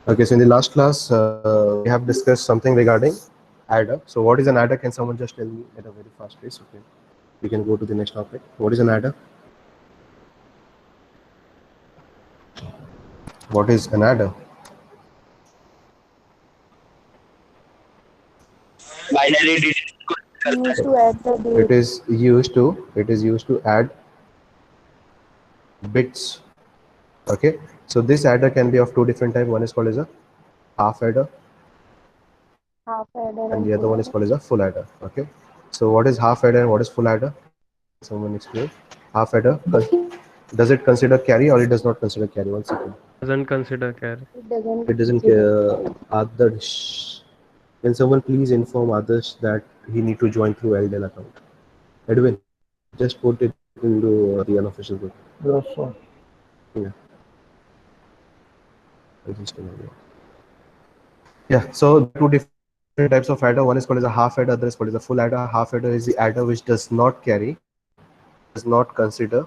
Okay, so in the last class, we have discussed something regarding adder. So what is an adder? Can someone just tell me at a very fast pace? Okay, we can go to the next topic. What is an adder? What is an adder? Binary digit को करता used है. to add the It date. is used to add bits. Okay, so this adder can be of two different types. One is called as a half adder, Half adder and and the other full one is adder. called as a full adder. Okay, so what is half adder and what is full adder? Someone explain. Half adder, does it consider carry or it does not consider carry? One second. Doesn't consider carry. It doesn't It doesn't consider. Adarsh. Can someone please inform others that he need to join through LDL account? Edwin, just put it into the unofficial group. Yes, sir. Yeah. Yeah. So there are two different types of adder. One is called as a half adder, other is called as a full adder. Half adder is the adder which does not carry, does not consider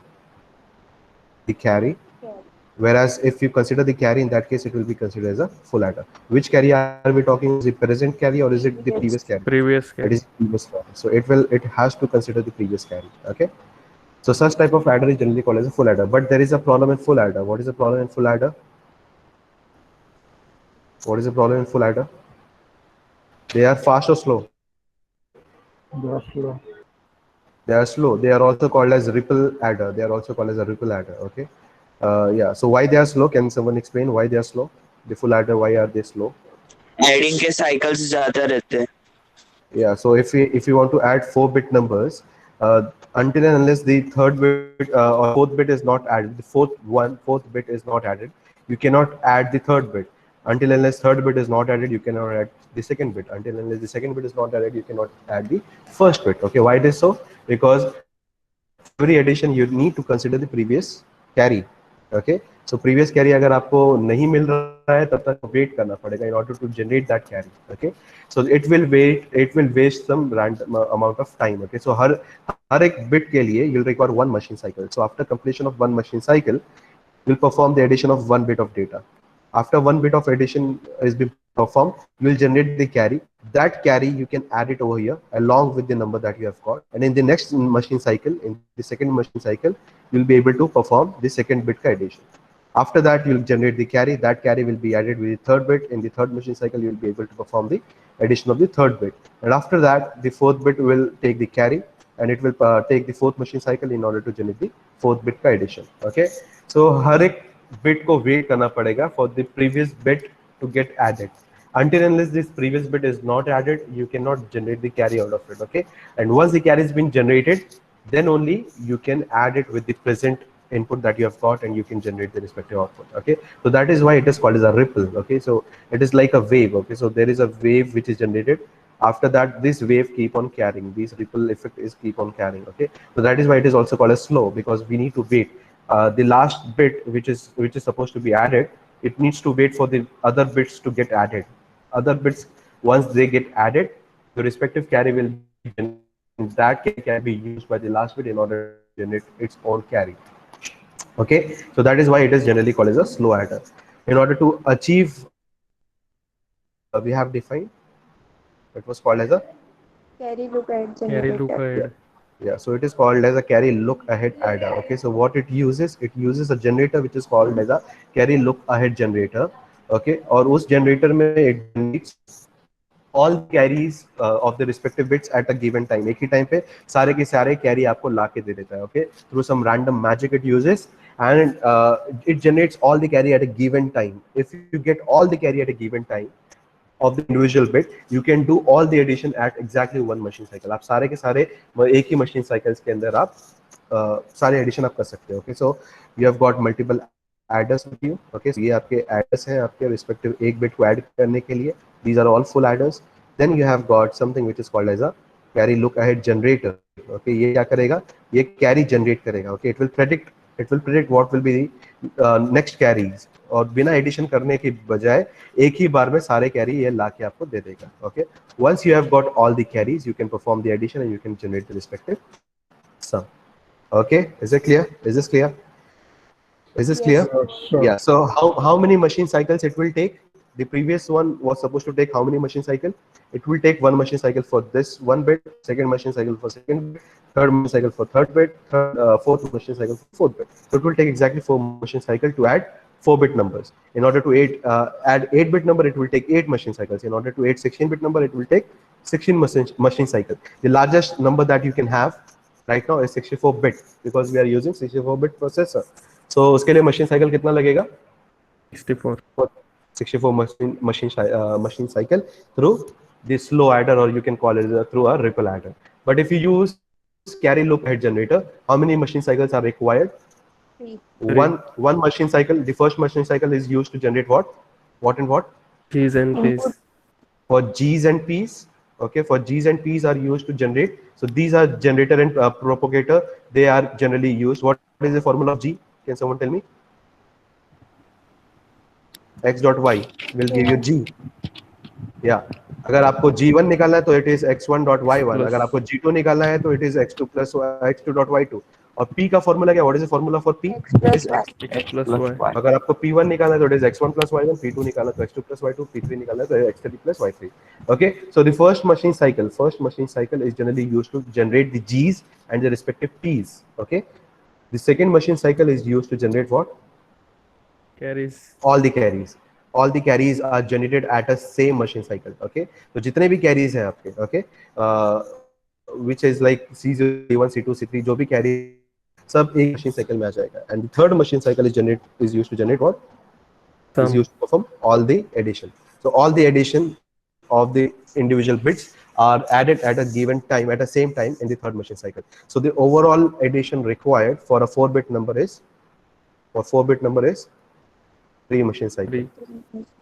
the carry. Whereas if you consider the carry, in that case, it will be considered as a full adder. Which carry are we talking about? Is it present carry or is it the previous carry? Previous It is carry. previous carry. So it has to consider the previous carry. Okay. So such type of adder is generally called as a full adder. But there is a problem in full adder. What is the problem in full adder? What is the problem in full adder? They are fast or slow? Yes, sir. They are slow. They are also called as ripple adder. They are also called as a ripple adder. Okay. Yeah. So why they are slow? Can someone explain why they are slow? The full adder. Why are they slow? Adding के cycles ज्यादा रहते हैं. Yeah. So if you want to add 4-bit numbers, until and unless the third bit or fourth bit is not added, the fourth bit is not added, you cannot add the third bit. Until unless third bit is not added, you cannot add the second bit. Until unless the second bit is not added, you cannot add the first bit. Okay. Why it is so? Because for every addition you need to consider the previous carry. Okay. So previous carry अगर आपको नहीं मिल रहा है तब तक wait करना पड़ेगा in order to generate that carry. Okay. So it will waste some random amount of time. Okay. So हर एक bit के लिए you'll require one machine cycle. So after completion of one machine cycle, you'll perform the addition of one bit of data. After one bit of addition is been performed, you will generate the carry. That carry you can add it over here along with the number that you have got. And in the next machine cycle, in the second machine cycle, you'll be able to perform the second bit addition. After that, you'll generate the carry. That carry will be added with the third bit. In the third machine cycle, you'll be able to perform the addition of the third bit. And after that, the fourth bit will take the carry and it will take the fourth machine cycle in order to generate the fourth bit addition. Okay. So हर एक bit को wait करना पड़ेगा for the previous bit to get added. Until unless this previous bit is not added, you cannot generate the carry out of it. Okay. And once the carry has been generated, then only you can add it with the present input that you have got and you can generate the respective output. Okay. So that is why it is called as a ripple. Okay. So it is like a wave. Okay. So there is a wave which is generated. After that, this wave keep on carrying. This ripple effect is keep on carrying. Okay. So that is why it is also called as slow, because we need to wait. The last bit which is supposed to be added, it needs to wait for the other bits to get added. Other bits, once they get added, the respective carry will be generated, and that carry can be used by the last bit in order to generate its own carry. Okay, so that is why it is generally called as a slow adder. In order to achieve we have defined, it was called as a Carry look at Carry look generator. ahead. yeah, so it is called as a carry look ahead adder. Okay, so what it uses a generator which is called as a carry look ahead generator. Okay, और उस generator में it generates all the carries of the respective bits at a given time. एक ही time पे सारे के सारे carry आपको लाके दे देता है. Okay, through some random magic it uses, and it generates all the carry at a given time. If you get all the carry at a given time of the individual bit, you can do all the addition at exactly one machine cycle. आप सारे के सारे एक ही machine cycles के अंदर आप सारे addition आप कर सकते हो. Okay, so you have got multiple adders with you. Okay, so ये आपके adders हैं आपके respective एक bit को add करने के लिए. These are all full adders. Then you have got something which is called as a carry look ahead generator. Okay, ये क्या करेगा? ये carry generate करेगा. Okay, it will predict what will be the next carries. और बिना addition करने के बजाय एक ही बार में सारे कैरी ये लाके आपको दे देगा. Okay, once you have got all the carries, you can perform the addition and you can generate the respective sum. Okay, is it clear? Is this clear? Yes. Yes, sir. Yeah. So how many machine cycles it will take? The previous one was supposed to take how many machine cycle? It will take one machine cycle for this one bit, second machine cycle for second bit, third machine cycle for third bit, fourth machine cycle for fourth bit. So it will take exactly 4 machine cycle to add 4-bit numbers. In order to add 8-bit number, it will take 8 machine cycles. In order to add 16-bit number, it will take 16 machine cycle. The largest number that you can have right now is 64-bit because we are using 64-bit processor. So उसके लिए machine cycle कितना लगेगा? 64. 64 machine cycle through the slow adder, or you can call it through a ripple adder. But if you use carry loop ahead generator, how many machine cycles are required? 3. One machine cycle. The first machine cycle is used to generate what and what? G's and P's. Input. For G's and P's. Okay, for G's and P's are used to generate. So these are generator and propagator. They are generally used. What is the formula of G? Can someone tell me? X dot Y will give you G. Yeah. अगर आपको G1 निकालना है तो it is x1 dot y1. अगर आपको G2 निकालना है तो it is x2 plus x2 dot y2. और P का फॉर्मूला क्या? What is the formula for P? X plus Y. X plus Y. अगर आपको P1 निकालना है तो it is x1 plus y1, P2 निकालना है तो x2 plus y2, P3 निकालना है तो x3 plus y3. Okay, so the first machine cycle is generally used to generate the G's and the respective P's. Okay, the second machine cycle is used to generate what? Carries. All the carries are generated at a same machine cycle. Okay, तो जितने भी carries हैं आपके, okay, which is like C0, C1, C2, C3, जो भी carry सब एक machine cycle में आ जाएगा. And the third machine cycle is used to generate what? Is used to perform all the addition. So all the addition of the individual bits are added at a given time, at the same time in the third machine cycle. So the overall addition required for a 4-bit number is 3 machine cycle.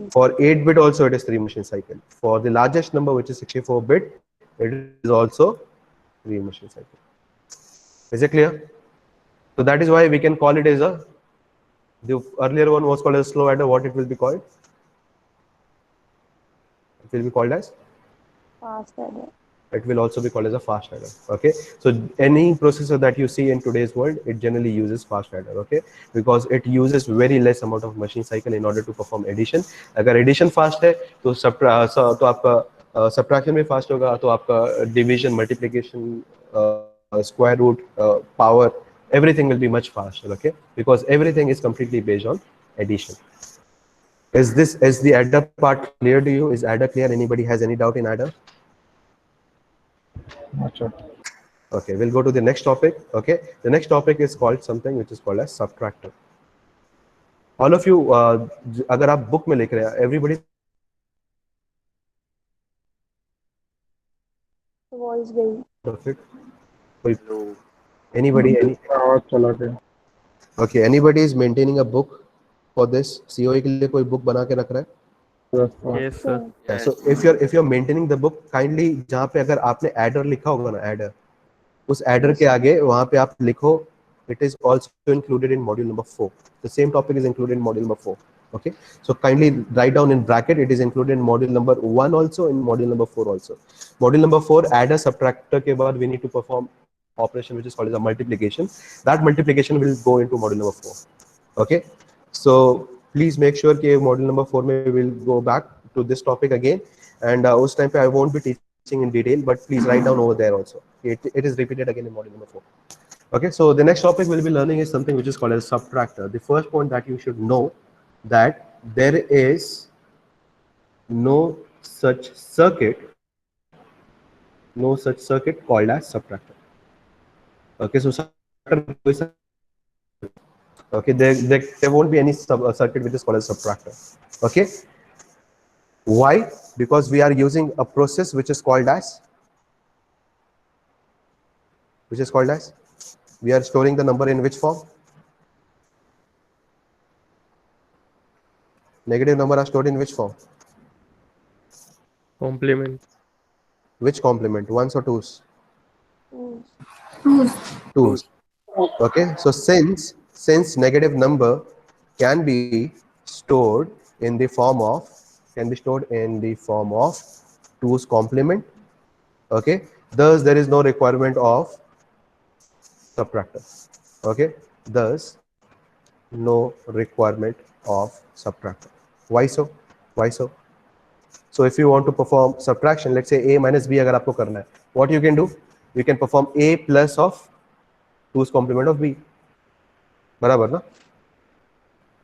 For 8-bit also it is 3 machine cycle. For the largest number, which is 64-bit, it is also 3 machine cycle. Is it clear? So that is why we can call it as the earlier one was called as slow adder. What it will be called? It will be called as? Fast adder. It will also be called as a fast adder. Okay, so any processor that you see in today's world, it generally uses fast adder. Okay, because it uses very less amount of machine cycle in order to perform addition. अगर addition fast है तो आपका subtraction भी fast होगा, तो आपका division, multiplication, square root, power, everything will be much faster. Okay, because everything is completely based on addition. Is the adder part clear to you? Is adder clear? Anybody has any doubt in adder? अच्छा. Okay, we'll go to the next topic. Okay, the next topic is called something which is called as subtractor. All of you, अगर आप book में लिख रहे हैं, everybody Voice gay. of it. Anybody? आवाज चला गया. Okay, anybody is maintaining a book for this COA के लिए कोई book बना के रख रहा है? Yes, sir. Yes, sir. Yeah, so if you're maintaining the book, kindly जहाँ पे अगर आपने adder लिखा होगा ना, adder, उस adder के आगे वहाँ पे आप लिखो it is also included in module number 4. The same topic is included in module number 4. Okay, so kindly write down in bracket it is included in module number 1 also, in module number 4 also. Module number 4 adder subtractor के बाद we need to perform operation which is called as a multiplication. That multiplication will go into module number 4. Okay, so please make sure कि module number 4 में will go back to this topic again, and उस time पे I won't be teaching in detail, but please write down over there also. It is repeated again in module number 4. Okay, so the next topic we'll be learning is something which is called as subtractor. The first point that you should know that there is no such circuit called as subtractor. Okay, so okay, there won't be any circuit which is called as subtractor. Okay, why? Because we are using a process which is called as we are storing the number in which form? Negative number are stored in which form? Complement. Which complement? Ones or twos? Twos. Twos. Okay, so since negative number can be stored in the form of twos complement. Okay, thus there is no requirement of subtractor. Okay, thus no requirement of subtractor. Why so? Why so? So if you want to perform subtraction, let's say a minus b अगर आपको करना है, what you can do? You can perform a plus of 2's complement of b. बराबर ना?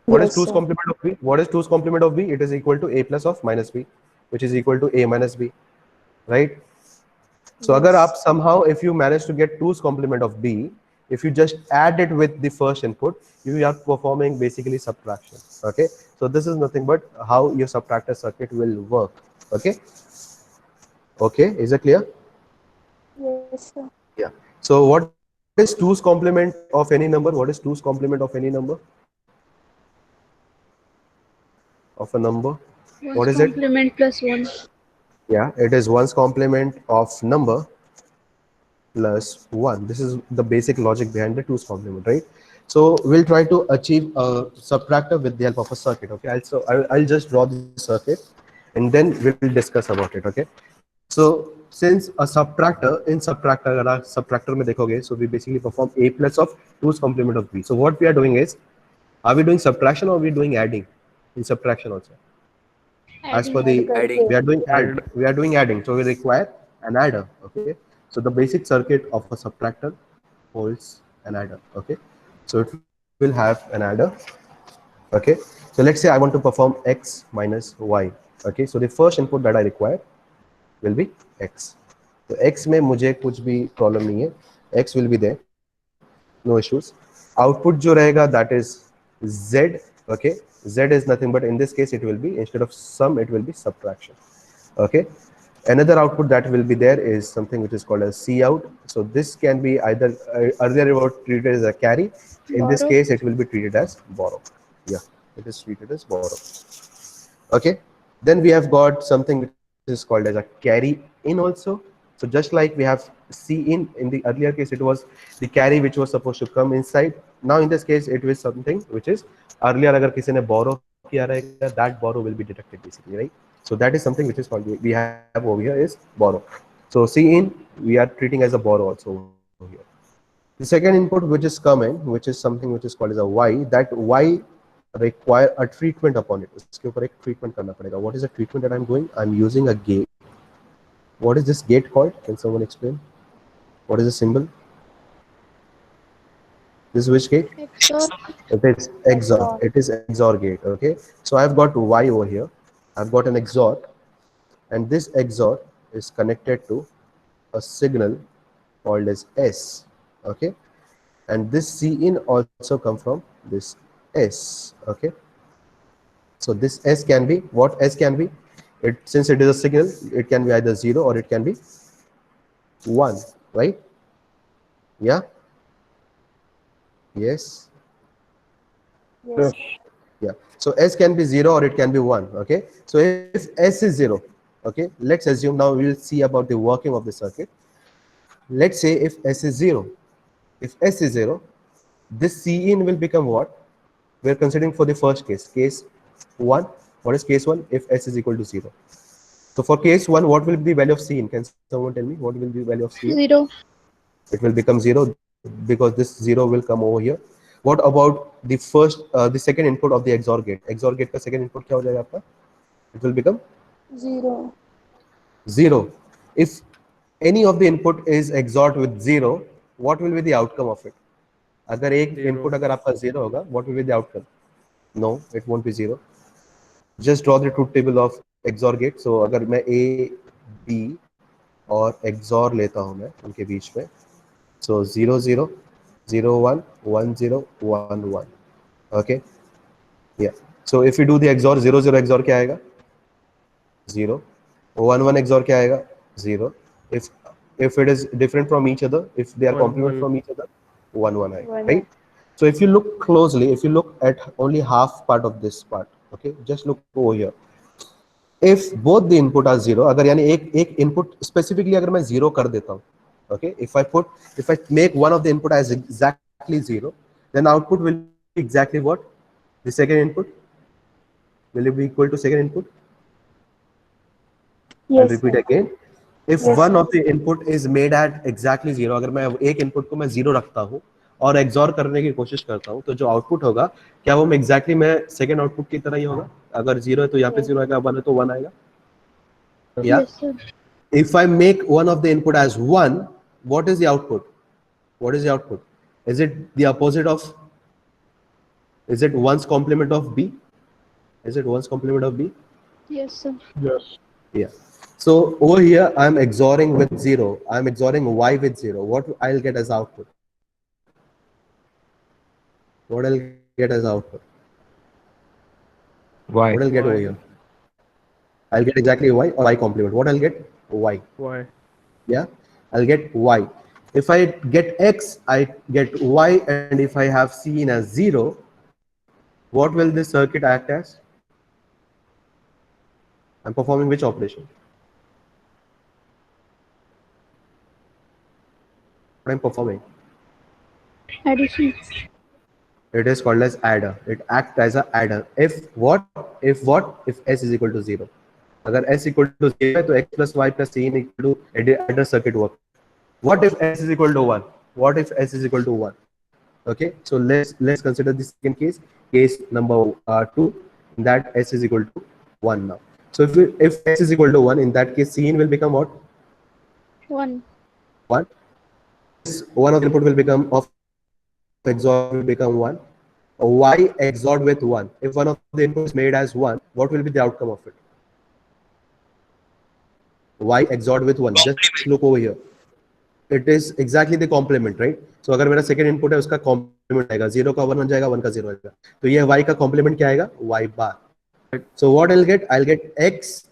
What is Yes, 2's sir. complement of b? What is 2's complement of b? It is equal to a plus of minus b, which is equal to a minus b, right? So agar aap Yes. somehow, if you manage to get 2's complement of b, if you just add it with the first input, you are performing basically subtraction. Okay, so this is nothing but how your subtractor circuit will work. Okay, okay, is it clear? Yes, sir. Yeah. So what is 2's complement of any number? What is 2's complement of any number? Of a number, what One's is it? complement plus 1. Yeah, it is 1's complement of number plus 1. This is the basic logic behind the 2's complement, right? So we'll try to achieve a subtractor with the help of a circuit. Okay, I'll just draw the circuit and then we'll discuss about it. Okay, so since a subtractor, in subtractor अगर आप subtractor में देखोगे, so we basically perform a plus of 2's complement of b. So what we are doing is, are we doing subtraction or are we doing adding in subtraction also? As per the, Add करके. we are doing Add. adding, so we require an adder. Okay, so the basic circuit of a subtractor holds an adder. Okay, so it will have an adder. Okay, so let's say I want to perform x minus y. Okay, so the first input that I require will be x. So x में मुझे कुछ भी problem नहीं है, x will be there, no issues. Output जो रहेगा that is z. Okay, z is nothing but in this case it will be, instead of sum it will be subtraction. Okay, another output that will be there is something which is called as C out. So this can be either earlier it was treated as a carry. In this Borrow. case, it will be treated as borrow. Yeah, it is treated as borrow. Okay. Then we have got something which is called as a carry in also. So just like we have C in the earlier case, it was the carry which was supposed to come inside. Now in this case, it is something which is earlier अगर किसी ने borrow किया रहेगा, that borrow will be deducted basically, right? So that is something which is called, we have over here is borrow. So C in we are treating as a borrow also over here. The second input which is coming, which is something which is called as a y, that y require a treatment upon it. इसके ऊपर एक treatment करना पड़ेगा. What is the treatment that I'm doing? I'm using a gate. What is this gate called? Can someone explain? What is the symbol? This is which gate? XOR. It is XOR. It is XOR gate. Okay. So I've got y over here. I've got an XOR, and this XOR is connected to a signal called as S. Okay, and this C in also come from this S. Okay, so this S can be what? S can be, it since it is a signal, it can be either 0 or it can be 1, right? Yeah, yes, Yes. yeah. So S can be 0 or it can be 1. Okay, so if S is 0, okay, let's assume, now we will see about the working of the circuit. Let's say if S is 0, if S is 0, this C in will become what? We are considering for the first case, case 1. What is case 1? If S is equal to 0. So for case 1, what will be the value of C in? Can someone tell me what will be the value of C in? 0. It will become 0 because this 0 will come over here. What about the first, the second input of the XOR gate? XOR gate का second input क्या हो जाएगा आपका? It will become 0. 0. If any of the input is XORed with 0, what will be the outcome of it? अगर एक input अगर आपका 0 होगा, what will be the outcome? No, it won't be 0. Just draw the truth table of XOR gate. So अगर मैं A, B और XOR लेता हूँ मैं उनके बीच में, so 0 0 0 1 1 0 1 1. Okay, yeah. So if you do the XOR, 0 0 XOR क्या आएगा? 0. 1 1 XOR क्या आएगा? 0. If it is different from each other, if they are 1 complement 1. from each other, 1 1 आएगा, 1. right? So if you look closely, if you look at only half part of this part, okay, just look over here. If both the input are 0, अगर यानी एक input specifically अगर मैं 0 कर देता हूँ, okay, if I make one of the input as exactly 0, then output will be exactly what? The second input will it be equal to second input? I'll Yes, repeat sir. again. If Yes, one sir. of the input is made at exactly 0, अगर मैं एक input को मैं 0 रखता हूँ और XOR करने की कोशिश करता हूँ, तो जो आउटपुट होगा क्या वो एग्जैक्टली मैं सेकंड आउटपुट की तरह ही होगा? अगर 0 है तो यहाँ पे 0 आएगा, 1 है तो 1 आएगा। या Yes, sir. if I make one of the input as 1, what is the output? What is the output? Is it the opposite of, is it 1's complement of B? Is it 1's complement of B? Yes, sir. Yes. Yeah. So over here I'm XORing with 0. I'm XORing Y with 0. What I'll get as output? What I'll get as output? Y. What I'll get over Y. here? I'll get exactly Y or Y complement. What I'll get? Y. Y. Yeah, I'll get Y. If I get X, I get Y, and if I have C as 0, what will this circuit act as? I'm performing which operation? What I'm performing? Addition. It is called as adder. It acts as a adder. If what? If what? If S is equal to 0. अगर S equal to 0 है तो X plus Y plus C equal to adder circuit work. What if S is equal to 1? What if S is equal to 1? Okay, so let's consider the second case, case number 2. In that S is equal to 1 now. So if S is equal to 1, in that case Cin will become what? 1. 1. This one of the input will become of XOR will become 1. Y XORed with 1. If one of the inputs made as 1, what will be the outcome of it? Y XORed with 1. Just look over here. It is exactly the complement, right? So अगर मेरा second input है उसका complement आएगा, 0 का 1 बन जाएगा, 1 का 0 आएगा, तो ये y का complement क्या आएगा? Y bar. So what I'll get? I'll get X.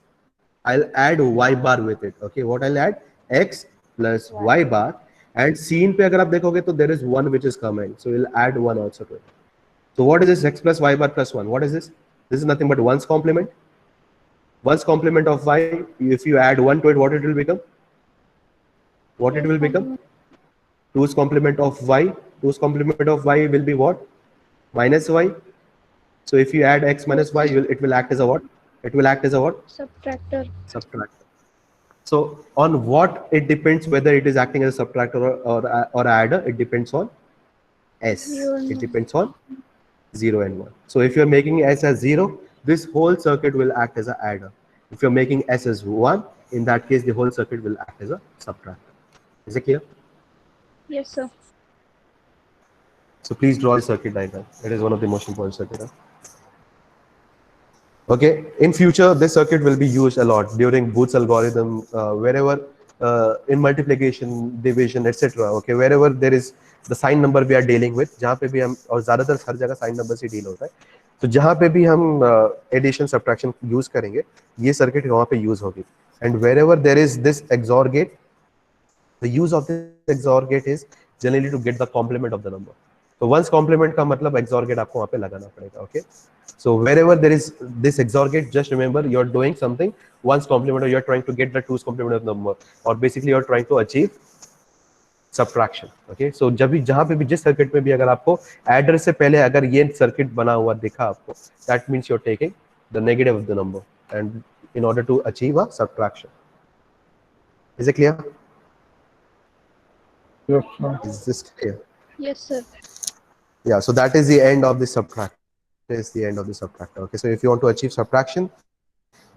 I'll add Y bar with it. Okay, what I'll add? X plus Y bar. And scene पे अगर आप देखोगे तो there is 1 which is coming. So we'll add 1 also to it. So what is this? X plus Y bar plus 1. What is this? This is nothing but 1's complement. 1's complement of Y. If you add 1 to it, what it will become? What it will become? 2's complement of Y. 2's complement of Y will be what? Minus Y. So if you add X minus Y, it will act as a what? It will act as a what? Subtractor. Subtractor. So on what it depends whether it is acting as a subtractor or adder? It depends on S. It depends on 0 and 1. So if you're making S as 0, this whole circuit will act as an adder. If you're making S as 1, in that case, the whole circuit will act as a subtractor. Is it clear? Yes, sir. So please draw the circuit diagram. It is one of the most important circuits. Okay, in future, this circuit will be used a lot during Booth's algorithm, wherever in multiplication, division, etc. Okay, wherever there is the sign number we are dealing with, जहाँ पे भी हम और ज़्यादातर हर जगह sign number से deal होता है, तो जहाँ पे भी हम addition subtraction use करेंगे, ये circuit वहाँ पे use होगी. And wherever there is this XOR gate, the use of this XOR gate is generally to get the complement of the number. So once complement का मतलब XOR gate आपको वहाँ पे लगाना पड़ेगा. Okay. So wherever there is this XOR gate, just remember you're doing something once complement, or you're trying to get the 2's complement of the number, or basically you're trying to achieve subtraction. Okay. So जब भी जहाँ पे भी जिस circuit में भी अगर आपको एडर से पहले अगर ये सर्किट बना हुआ दिखा आपको, that means you're taking the negative of the number and in order to achieve a subtraction. Is it clear? Yes, sir. Is this clear? Yes, sir. Yeah, so that is the end of the subtractor. That is the end of the subtractor. Okay, so if you want to achieve subtraction,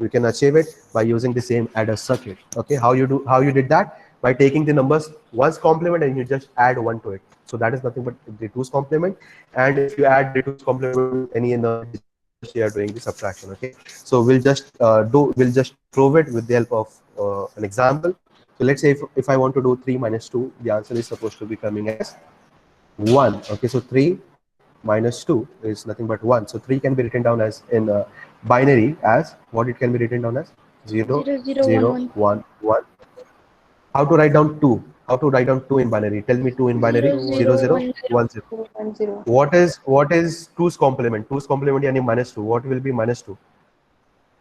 you can achieve it by using the same adder circuit. Okay, how you did that? By taking the numbers one's complement and you just add 1 to it. So that is nothing but the 2's complement. And if you add the 2's complement to any other, you are doing the subtraction. Okay, so we'll just prove it with the help of an example. So let's say if I want to do 3 minus 2, the answer is supposed to be coming as 1. Okay, so 3 minus 2 is nothing but 1. So 3 can be written down as in binary as what? It can be written down as 0 0 1 1. How to write down 2? How to write down 2 in binary? Tell me 2 in binary. 0 0 1 0. 0. What is 2's complement? 2's complement yani minus 2. What will be minus 2?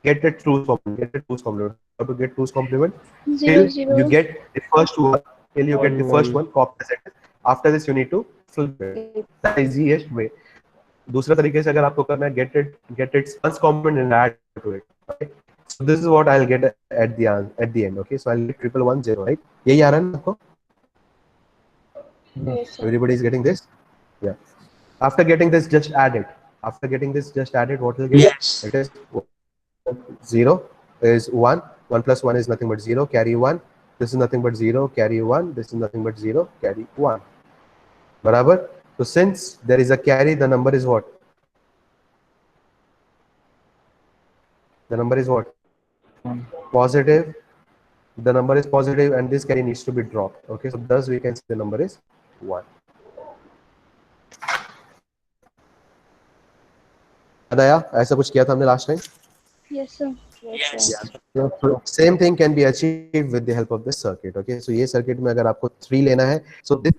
Get it 2's complement. Get it 2's complement. How to get 2's complement? Till you get the first one. Till you get the first one. Copy the sentence. After this, you need to flip it. That is the easiest way. दूसरा तरीके से अगर आपको करना है, get its first complement and add to it. Okay? So this is what I'll get at the end. Okay, so I'll get 1110, right? यही आ रहा है ना आपको? Yes, sir. Everybody is getting this? Yeah. After getting this, just add it. After getting this, just add it. What will get? Yes. It is 0 is 1. 1 plus 1 is nothing but 0. Carry 1. This is nothing but 0. Carry 1. This is nothing but 0. Carry 1. Barabar? So since there is a carry, the number is what? The number is what? Positive. The number is positive and this carry needs to be dropped. Okay, so thus we can say the number is 1. याद आया ऐसा कुछ किया था हमने last time? Yes, sir. Yes. Yes, sir. Same thing can be achieved with the help of this circuit. Okay, so ये circuit में अगर आपको 3 लेना है, so this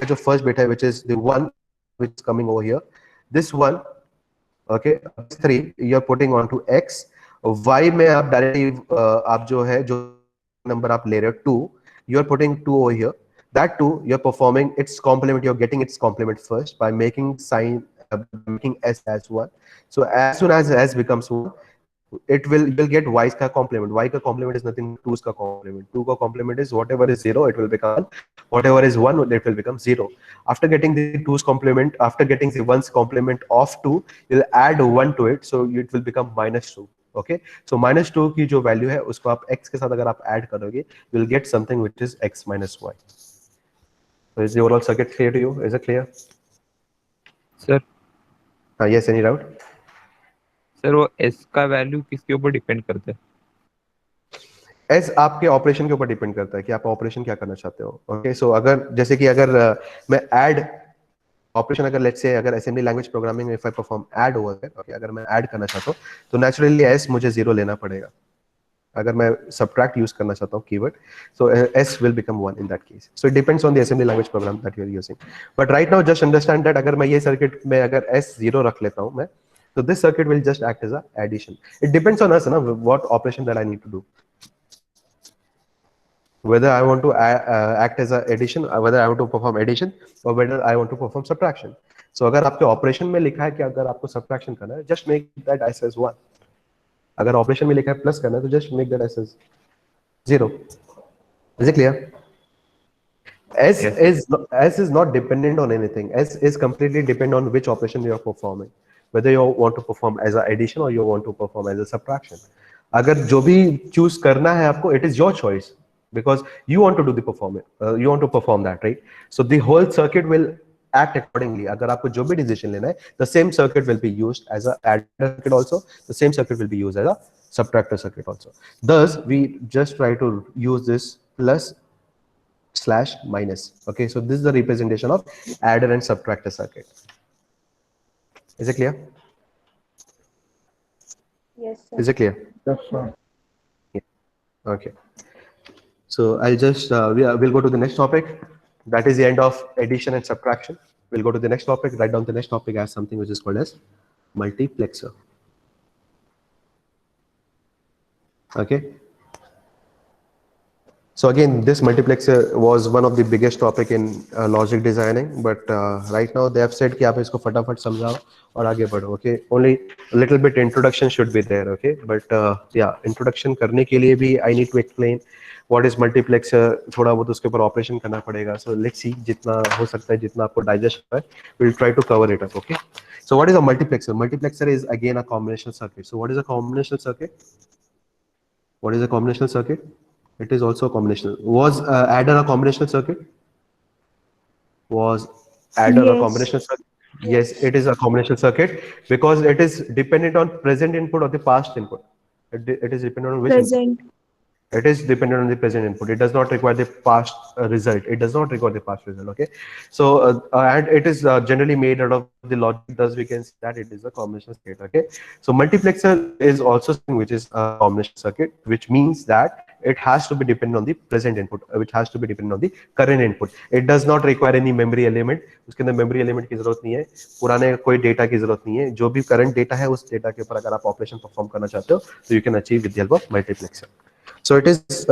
का जो first bit है, which is the 1 which is coming over here, this one, okay, 3 you are putting onto x. y में आप directly आप जो है जो number आप ले रहे हो 2, you are putting 2 over here. That 2 you are performing its complement, you are getting its complement first by making sign making s as 1. So as soon as s becomes 1, it will you will get y's ka complement. Y ka complement is nothing but 2's ka complement. 2 ka complement is whatever is 0 it will become 1, whatever is 1 it will become 0. After getting the 2's complement, after getting the 1's complement of 2, you'll add 1 to it, so it will become -2. Okay, so -2 की जो value है उसको आप x के साथ अगर आप add करोगे, you will get something which is x minus y. So is the overall circuit clear to you? Is it clear? Sir Yes, any doubt? Sir वो एस का वैल्यू किसके ऊपर डिपेंड करता है? एस आपके ऑपरेशन के ऊपर डिपेंड करता है कि आप ऑपरेशन क्या करना चाहते हो. ओके, सो अगर जैसे कि अगर मैं ऐड ऑपरेशन अगर लेट्स से अगर असेंबली लैंग्वेज प्रोग्रामिंग में if I perform add over there, okay, अगर मैं ऐड करना चाहता हूँ तो नेचुरली एस मुझे 0 लेना पड़ेगा. अगर मैं सबट्रैक्ट यूज करना चाहता हूँ keyword, so S will become 1 in that case. So it depends on the assembly language program that you are using. But right now just understand that अगर मैं ये सर्किट में अगर एस 0 रख लेता हूँ मैं, so this circuit will just act as a addition. It depends on us, na, what operation that I need to do. Whether I want to act as a addition, whether I want to perform addition, or whether I want to perform subtraction. So अगर आपके operation में लिखा है कि अगर आपको subtraction करना है, just make that s as 1. अगर ऑपरेशन में लिखा है प्लस करना है तो just make that s as 0. Is it clear? S is not dependent on anything. S is completely dependent on which operation you are performing. Whether you want to perform as a addition or you want to perform as a subtraction. अगर जो भी choose करना है आपको, it is your choice because you want to do the you want to perform that, right? So the whole circuit will act accordingly. अगर आपको जो भी decision लेना है, the same circuit will be used as a adder circuit also. The same circuit will be used as a subtractor circuit also. Thus, we just try to use this plus slash minus. Okay, so this is the representation of adder and subtractor circuit. Is it clear? Yes, sir. Is it clear? Yes, sir. Okay. So I'll just we'll go to the next topic. That is the end of addition and subtraction. We'll go to the next topic. Write down the next topic as something which is called as multiplexer. Okay. So again, this multiplexer was one of the biggest topic in logic designing, but right now they have said कि आप इसको फटाफट समझाओ और आगे बढ़ो. Okay, only a little bit introduction should be there. Okay, but yeah, introduction करने के लिए भी I need to explain what is multiplexer. थोड़ा बहुत उसके ऊपर ऑपरेशन करना पड़ेगा. So let's see जितना हो सकता है, जितना आपको digest है, we'll try to cover it up. Okay. So what is a multiplexer? Multiplexer is again a combinational circuit. So what is a combinational circuit? What is a combinational circuit? It is also a combinational. Was adder a combinational circuit? Was adder a combinational circuit? Yes, it is a combinational circuit because it is dependent on present input or the past input. It is dependent on which Present. input? It is dependent on the present input. It does not require the past result. It does not require the past result. Okay, so and it is generally made out of the logic. Thus, we can say that it is a combinational circuit. Okay, so multiplexer is also something which is a combinational circuit, which means that it has to be dependent on the present input, which has to be dependent on the current input. It does not require any memory element. उसके अंदर memory element की जरूरत नहीं है, पुराने कोई data की जरूरत नहीं है. जो भी current data है, उस data के ऊपर अगर आप operation perform करना चाहते हो, so you can achieve with the help of multiplexer. So it is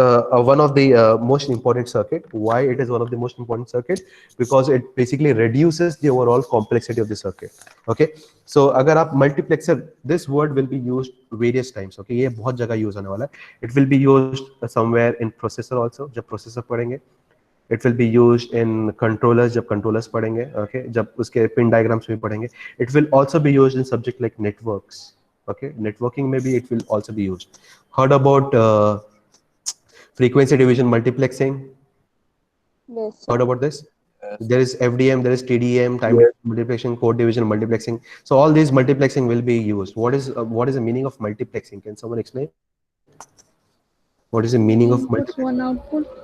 one of the most important circuit. Why it is one of the most important circuit? Because it basically reduces the overall complexity of the circuit. Okay. So अगर आप multiplexer, this word will be used various times. Okay, ये बहुत जगह use होने वाला है. It will be used somewhere in processor also. जब processor पढ़ेंगे, It will be used in controllers जब controllers पढ़ेंगे, okay, जब उसके pin diagrams भी पढ़ेंगे. It will also be used in subject like networks, okay. Networking maybe it will also be used. Heard about frequency division multiplexing? Yes, Heard sir. about this? There is FDM, there is TDM, time Yes. multiplexing, code division multiplexing. So all these multiplexing will be used. What is the meaning of multiplexing? Can someone explain? What is the meaning of Inputs, one multiplexing? output.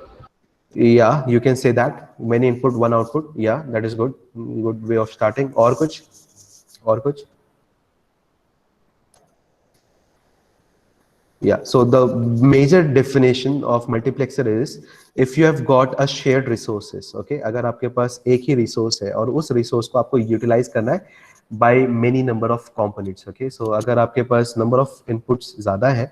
Yeah, you can say that. Many input, one output. Yeah, that is good. Good way of starting. और कुछ? और कुछ? Yeah, so the major definition of multiplexer is if you have got a shared resources, okay, अगर आपके पास एक ही resource है और उस resource को आपको utilize करना है by many number of components, okay, so अगर आपके पास number of inputs ज़्यादा है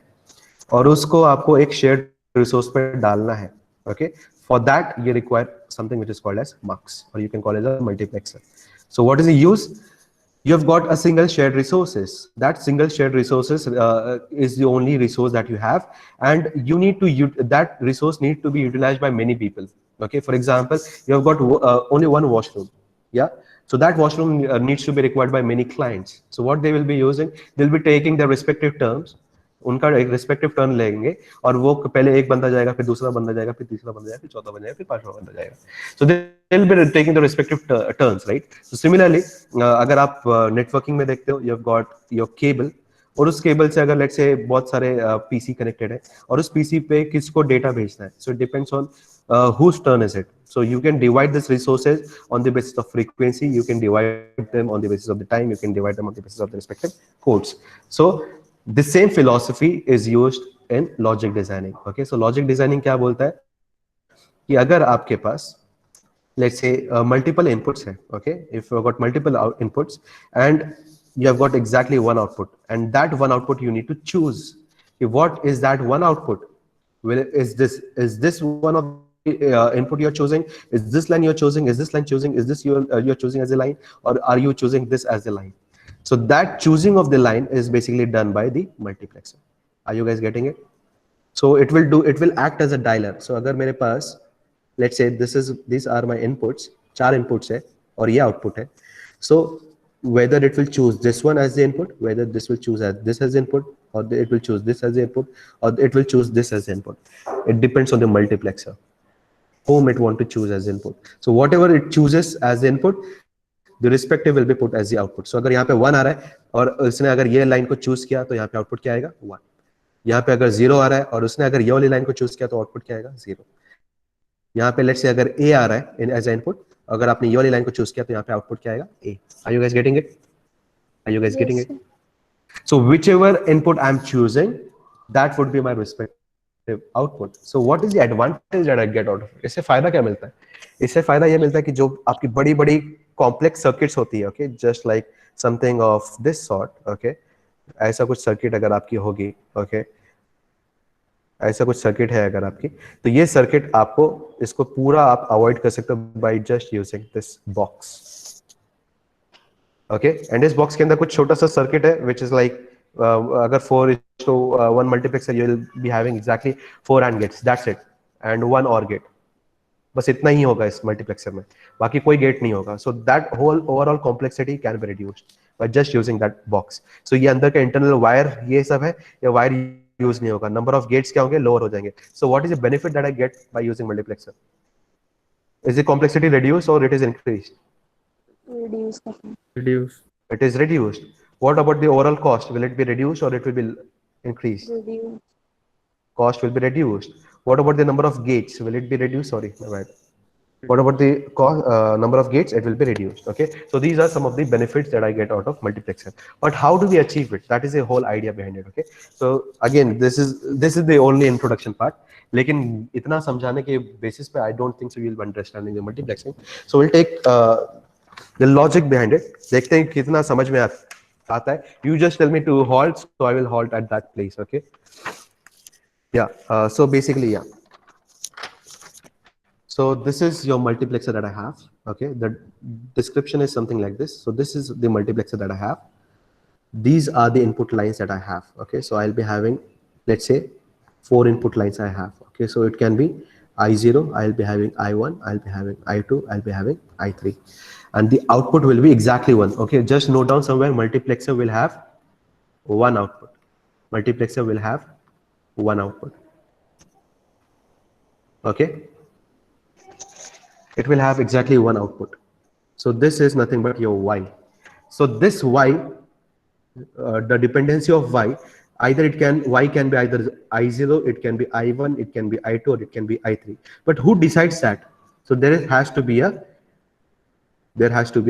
और उसको आपको एक shared resource पे डालना है, okay, for that you require something which is called as mux, or you can call it a multiplexer. So what is the use? You have got a single shared resources. That single shared resources is the only resource that you have, and you need to that resource need to be utilized by many people. Okay, for example, you have got only one washroom. Yeah, so that washroom needs to be required by many clients. So what they will be using, they'll be taking their respective terms. उनका एक respective turn लेंगे और वो पहले एक बंदा जाएगा, फिर दूसरा बंदा जाएगा, फिर तीसरा बंदा जाएगा, फिर चौथा बंदा जाएगा, फिर पांचवा बंदा जाएगा. So they will be taking the respective turns, right. So similarly अगर आप नेटवर्किंग में देखते हो, you have got your cable, और उस केबल से अगर लेट्स से बहुत सारे पीसी कनेक्टेड है और उस पीसी पे किसको डेटा भेजना है, सो it depends on whose turn is it. So you can divide these resources on the basis of frequency, you can divide them on the basis of the time, you can divide them on the basis of the respective codes. So the same philosophy is used in logic designing. Okay, so logic designing क्या बोलता है कि अगर आपके पास let's say multiple inputs hai, okay, if you have got multiple inputs and you have got exactly one output, and that one output you need to choose what is that one output. Well, is this one of the input you're choosing, is this line you're choosing, is this line choosing, is this you're choosing as a line, or are you choosing this as a line? So that choosing of the line is basically done by the multiplexer. Are you guys getting it? So it will act as a dialer. So अगर मेरे पास let's say these are my inputs, चार inputs है और ये output है, so whether it will choose this one as the input, whether this will choose as this as input, or it will choose this as the input, or it will choose this as input. It depends on the multiplexer whom it want to choose as input. So whatever it chooses as the input, the respective will be put as the output. So अगर यहाँ पे 1 आ रहा है और उसने अगर ये line को चूज किया तो यहाँ पे आउटपुट क्या आएगा 1. यहाँ पे अगर 0 आ रहा है और उसने अगर ये वाली लाइन को चूज किया तो आउटपुट क्या आएगा 0. यहाँ पे लेट्स से अगर a आ रहा है एज इनपुट, अगर आपने ये वाली लाइन को चूज किया तो यहाँ पे आउटपुट क्या आएगा a. Are you guys getting it? Are you guys Yes, getting it? sir. So whichever input I'm choosing, that would be my respective output. So what is the advantage that I get out of it? इससे फायदा क्या मिलता है? इससे फायदा ये मिलता है कि जो आपकी बड़ी बड़ी कॉम्प्लेक्स सर्किट्स होती है, okay, just like something of this sort, okay, ऐसा कुछ सर्किट अगर आपकी होगी, ओके, ऐसा कुछ सर्किट है अगर आपकी, तो ये सर्किट आपको इसको पूरा आप अवॉइड कर सकते हो bye just using this box. Okay, and इस बॉक्स के अंदर कुछ छोटा सा सर्किट है विच इज लाइक अगर 4:1 multiplexer you will be having exactly 4 AND gates, that's it, and 1 OR gate. बस इतना ही होगा इस मल्टीप्लेक्सर में, बाकी कोई गेट नहीं होगा. So that whole overall complexity can be reduced by just using that box. So ये अंदर का इंटरनल वायर ये सब है, ये वायर यूज नहीं होगा. नंबर ऑफ गेट्स क्या होंगे, लोअर हो जाएंगे. So what is the benefit that I get by using multiplexer? Is the complexity reduced और इट इज इंक्रीज्ड? Reduce करना. reduce, It is reduced. What about the overall cost? Will it be reduced or it will be increased? Reduce. Cost will be reduced. What about the number of gates? Will it be reduced? Sorry, my bad. What about the cost, number of gates? It will be reduced. Okay. So these are some of the benefits that I get out of multiplexer. But how do we achieve it? That is the whole idea behind it. Okay. So again, this is the only introduction part. लेकिन इतना समझाने के basis पे I don't think so you'll be understanding the multiplexing. So we'll take the logic behind it. देखते हैं कितना समझ में आता है. You just tell me to halt, so I will halt at that place. Okay. Yeah. So basically, yeah. So this is your multiplexer that I have. Okay. The description is something like this. So this is the multiplexer that I have. These are the input lines that I have. Okay. So I'll be having, let's say, 4 input lines I have. Okay. So it can be I0, I'll be having I1, I'll be having I2, I'll be having I3. And the output will be exactly one. Okay, just note down somewhere, multiplexer will have one output. Multiplexer will have one output. Okay, it will have exactly one output. So this is nothing but your Y. So this Y, the dependency of Y, either Y can be either I0, it can be I1, it can be I2, or it can be I3. But who decides that? So has to be a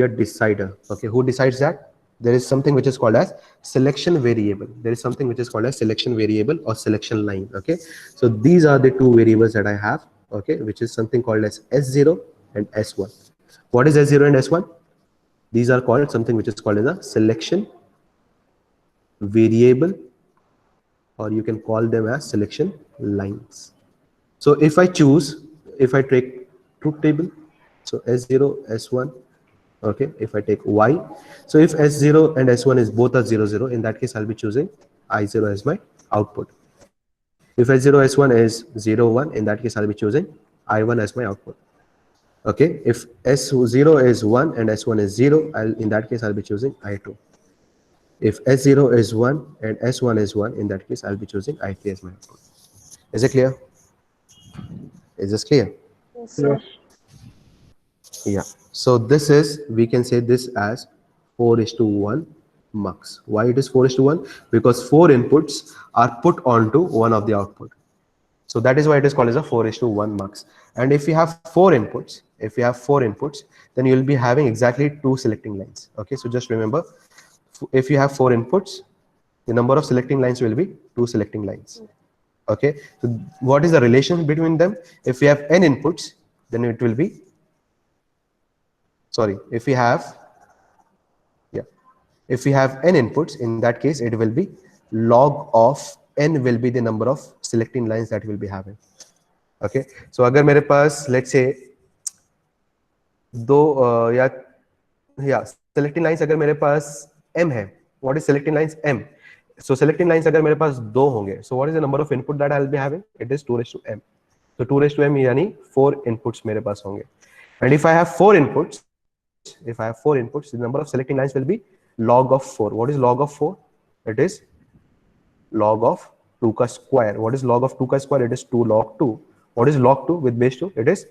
decider. Okay, who decides that? There is something which is called as selection variable. There is something which is called as selection variable or selection line. Okay, so these are the two variables that I have. Okay, which is something called as S0 and S1. What is S0 and S1? These are called something which is called as a selection variable, or you can call them as selection lines. So if I take truth table, so S0, S1, okay, if I take Y, so if S0 and S1 is both are 0, 0, in that case, I'll be choosing I0 as my output. If S0, S1 is 0, 1, in that case, I'll be choosing I1 as my output. Okay, if S0 is 1 and S1 is 0, in that case, I'll be choosing I2. If S0 is 1 and S1 is 1, in that case, I'll be choosing I3 as my output. Is it clear? Is this clear? Yes, sir. Yes. Yeah. So this is, we can say this as 4:1 mux. Why it is 4:1? Because 4 inputs are put onto one of the output. So that is why it is called as a 4:1 mux. And if you have 4 inputs, then you will be having exactly 2 selecting lines. Okay. So just remember, if you have 4 inputs, the number of selecting lines will be 2 selecting lines. Okay. So what is the relation between them? If we have n inputs, then it will be, sorry, if we have n inputs, in that case it will be log of n will be the number of selecting lines that we'll be having. Okay, so agar mere paas, let's say दो selecting lines अगर मेरे पास m है, what is selecting lines? M. So selecting lines अगर मेरे पास 2 होंगे, so what is the number of input that I'll be having? It is 2:m. So 2:m यानी 4 inputs मेरे पास होंगे. And if I have 4 inputs, the number of selecting lines will be log of 4. What is log of 4? It is log of 2 ka square. What is log of 2 ka square? It is 2 log 2. What is log 2 with base 2? It is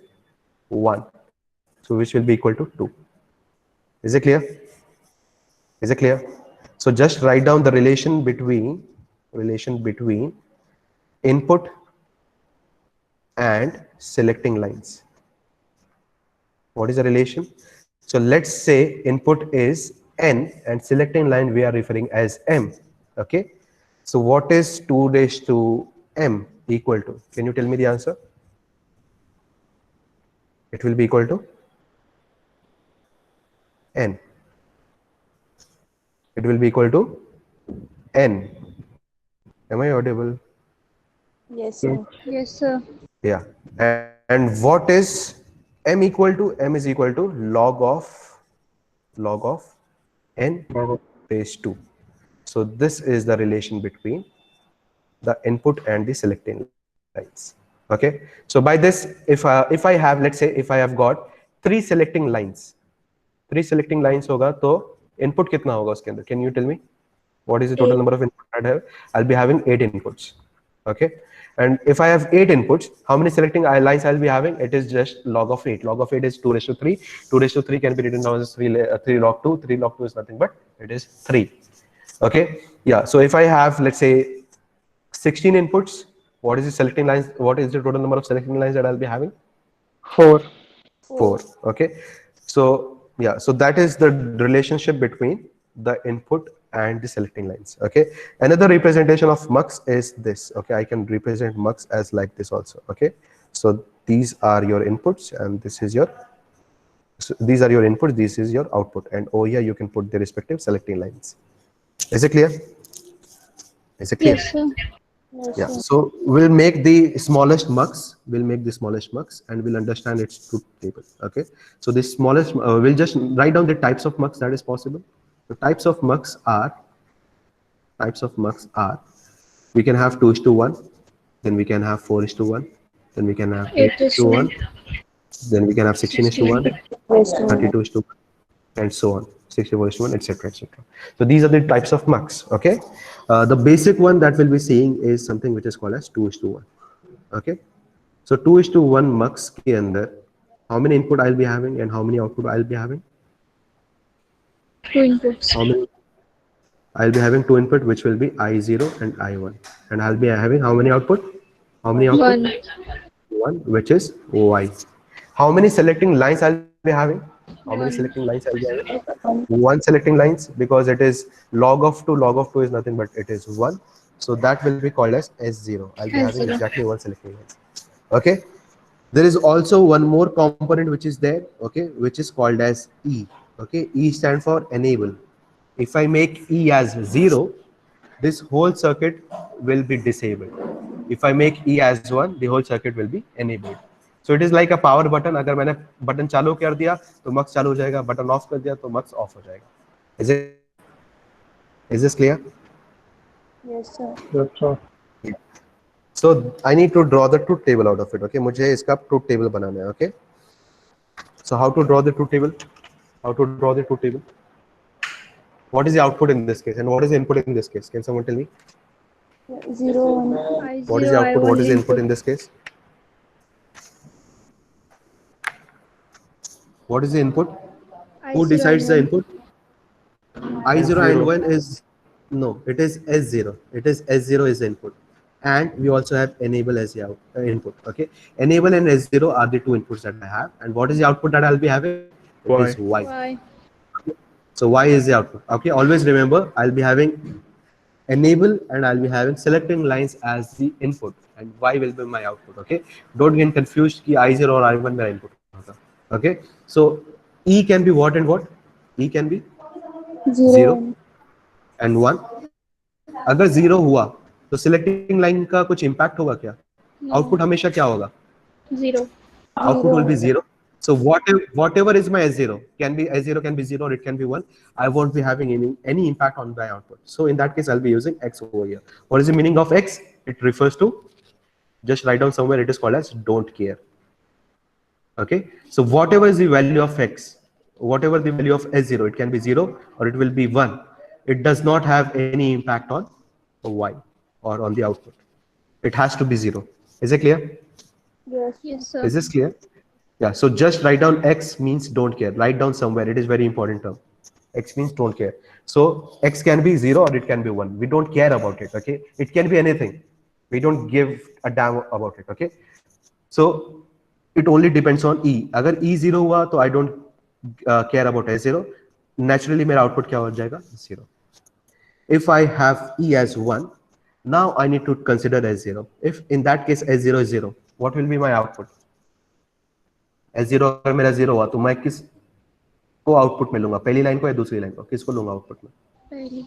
1. So which will be equal to 2. Is it clear? Is it clear? So just write down the relation between input and selecting lines. What is the relation? So let's say input is n and selecting line we are referring as m. Okay. So what is 2:m equal to? Can you tell me the answer? It will be equal to n. It will be equal to n. Am I audible? Yes, sir. Yes, sir. Yeah. And what is m equal to? M is equal to log of n base 2. So this is the relation between the input and the selecting lines. Okay. So by this, if I have, let's say, if I have got 3 selecting lines होगा, तो input कितना होगा उसके अंदर? Can you tell me? What is the total number of input I have? I'll be having 8 inputs. Okay. And if I have 8 inputs, how many selecting lines I'll be having? It is just log of 8. Log of 8 is 2:3. 2:3 can be written down as 3 log 2. 3 log 2 is nothing but it is 3. Okay. Yeah. So if I have, let's say, 16 inputs, what is the selecting lines? What is the total number of selecting lines that I'll be having? 4. 4. Okay. So yeah, so that is the relationship between the input and the selecting lines. Okay. Another representation of mux is this. Okay, I can represent mux as like this also. Okay. So these are your inputs and this is your, so these are your inputs, this is your output, and over here you can put the respective selecting lines. Is it clear? Is it clear? Yes, sir. Yes, Yeah. sir. So we'll make the smallest mux. And we'll understand its truth table. Okay. So the smallest, we'll just write down the types of mux that is possible. The types of mux are, we can have 2:1, then we can have 4:1, then we can have 8 8 is to to 1, then we can have 16 is to 1, 1. 32 is to 1, and so on, 64 is to 1, etc., etc. So these are the types of mux. Okay, the basic one that we'll be seeing is something which is called as 2 is to 1. Okay, so 2 is to 1 mux के अंदर how many input I'll be having and how many output I'll be having? 2 inputs. How many? I'll be having two input, which will be I0 and I1, and I'll be having how many output? How many output? 1. One, which is Y. How many selecting lines I'll be having? How many 1. selecting lines I'll be having? 1. One selecting lines, because it is log of 2. Log of 2 is nothing but it is 1. So that will be called as S0. I'll be having S0. exactly one selecting lines. Okay. There is also one more component which is there, okay, which is called as E. Okay, E stand for enable. If I make E as 0, this whole circuit will be disabled. If I make E as 1, the whole circuit will be enabled. So it is like a power button. अगर मैंने button चालू कर दिया तो मक्स चालू हो जाएगा, button of कर दिया तो मक्स ऑफ हो जाएगा. Is this clear? Yes, sir. Yes, sir. So I need to draw the truth table out of it. Okay, मुझे इसका truth table बनाना है. Okay. So how to draw the truth table? How to draw the truth table? What is the output in this case and what is the input in this case? Can someone tell me? 0, 1. What is the output? What is the input in this case? What is the input? Who decides the input? I0 and 1 is, no, it is S0. It is S0 is the input. And we also have enable as the input. Okay. Enable and S0 are the two inputs that I have. And what is the output that I'll be having? It Y. is Y. Y. So Y is the output. Okay. Always remember, I'll be having enable and I'll be having selecting lines as the input, and Y will be my output. Okay. Don't get confused कि I0 or I1 मेरा input होगा. Okay. So E can be what and what? E can be 0, 0 and 1. अगर 0 हुआ तो selecting line का कुछ impact होगा क्या? Output हमेशा क्या होगा? 0. Output will be 0. So whatever is my S0 can be 0 or it can be 1. I won't be having any impact on my output. So in that case, I'll be using X over here. What is the meaning of X? It refers to, just write down somewhere, it is called as don't care. Okay. So whatever is the value of X, whatever the value of S0, it can be 0 or it will be 1. It does not have any impact on Y or on the output. It has to be 0. Is it clear? Yes. Yes, sir. Is this clear? Yeah, so just write down X means don't care. Write down somewhere. It is very important term. X means don't care. So X can be 0 or it can be 1. We don't care about it. Okay. It can be anything. We don't give a damn about it. Okay. So it only depends on E. अगर E 0 हुआ तो I don't care about S0. Naturally मेरा output क्या हो जाएगा? 0. If I have E as 1, now I need to consider S0. If in that case S0 is 0, what will be my output? S0 अगर मेरा 0 हुआ तो मैं किस को आउटपुट में लूंगा? पहली लाइन को या दूसरी लाइन को? किसको लूंगा आउटपुट में? पहली.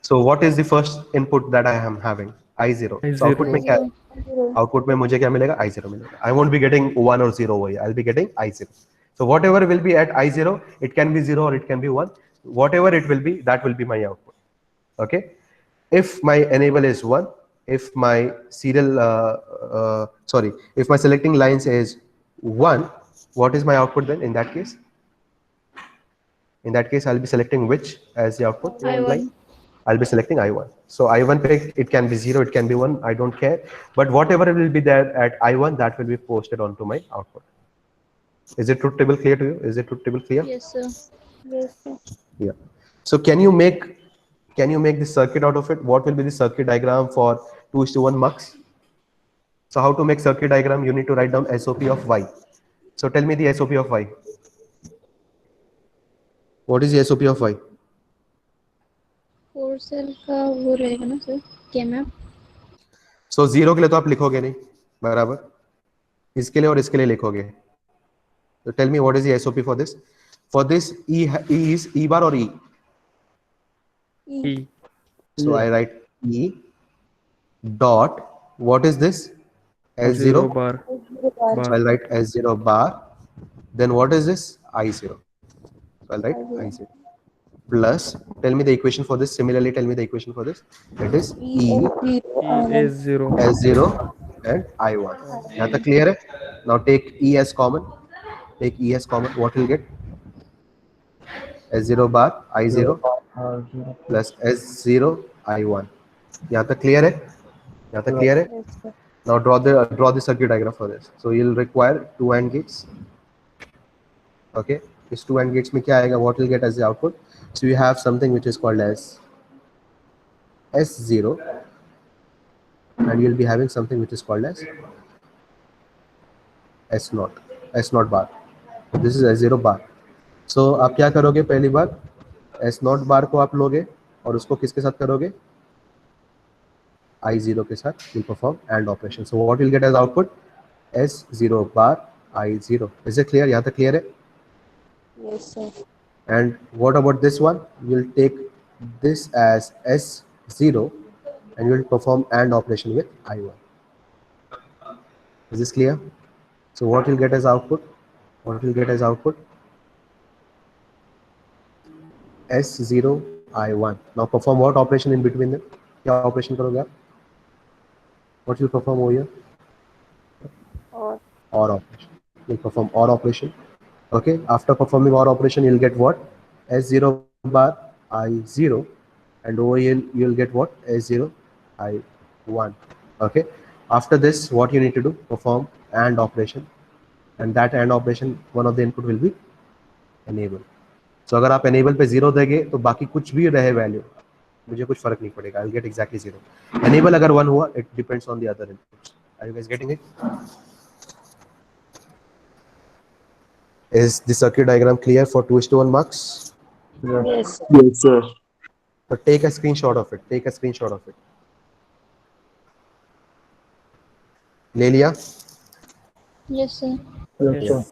So what is the first input that I am having? I0. So output में क्या है? 0. Output में मुझे क्या मिलेगा? I0 मिलेगा. I won't be getting 1 or 0 over here. I'll be getting I0. So whatever will be at I0, it can be 0 or it can be 1. Whatever it will be, that will be my output. Okay. If my enable is 1, if my serial, if my selecting lines is 1, what is my output then in that case? In that case, I'll be selecting which as the output line? I'll be selecting I1. So I1 pick, it can be 0, it can be 1, I don't care. But whatever will be there at I1, that will be posted onto my output. Is it truth table clear to you? Is it truth table clear? Yes, sir. Yes, sir. Yeah. So can you make the circuit out of it? What will be the circuit diagram for 2:1 mux? So how to make circuit diagram? You need to write down SOP of Y. So tell me the SOP of Y. What is the SOP of Y? 4 cell का वो रहेगा ना sir, K-map. So 0 के लिए तो आप लिखोगे नहीं, बराबर? इसके लिए और इसके लिए लिखोगे. So tell me what is the SOP for this? For this, E is E bar or E? E. So I write E dot, what is this? S0 bar. So I'll write S0 bar. Then what is this? I0. So I'll write I0 plus, tell me the equation for this. Similarly, tell me the equation for this. It is E E is 0. S0 and I1. यहाँ तक clear है? Now take E as common. Take E as common. What will get? S0 bar I0 0 plus S0 I1. यहाँ तक clear है? यहाँ तक clear है? Yes, sir. Now draw the circuit diagram for this. So you'll require 2 AND gates. Okay. इस 2 AND gates में क्या आएगा? What will get as the output? So you have something which is called as S0, and you'll be having something which is called as S0, S0 bar. So this is S0 bar. So आप क्या करोगे? पहली बार S0 bar को आप लोगे और उसको किसके साथ करोगे? I0 के साथ. You'll perform AND operation. So what you'll get as output? S0 bar I0. Is it clear? यहाँ तक clear है? Yes, sir. And what about this one? You'll take this as S0 and you'll perform AND operation with I1. Is this clear? So what you'll get as output? What you'll get as output? S0 I1. Now perform what operation in between them? क्या operation करोगे आप? What you'll perform over here? Or OR operation. You'll perform OR operation. Okay. After performing OR operation, you'll get what? S0 bar I0, and over here you'll get what? S0 I1. Okay. After this, what you need to do? Perform AND operation, and that AND operation, one of the input will be enable. So अगर आप enable पे 0 देंगे तो बाकी कुछ भी रहे value मुझे कुछ फर्क नहीं पड़ेगा. I'll get exactly 0. Enable अगर 1 हुआ, it depends on the other inputs. Are you guys getting it? Is the circuit diagram clear for 2:1 marks? yes, sir. Yes, sir. So take a screenshot of it. Take a screenshot of it. ले लिया? Yes, sir. Yes, sir.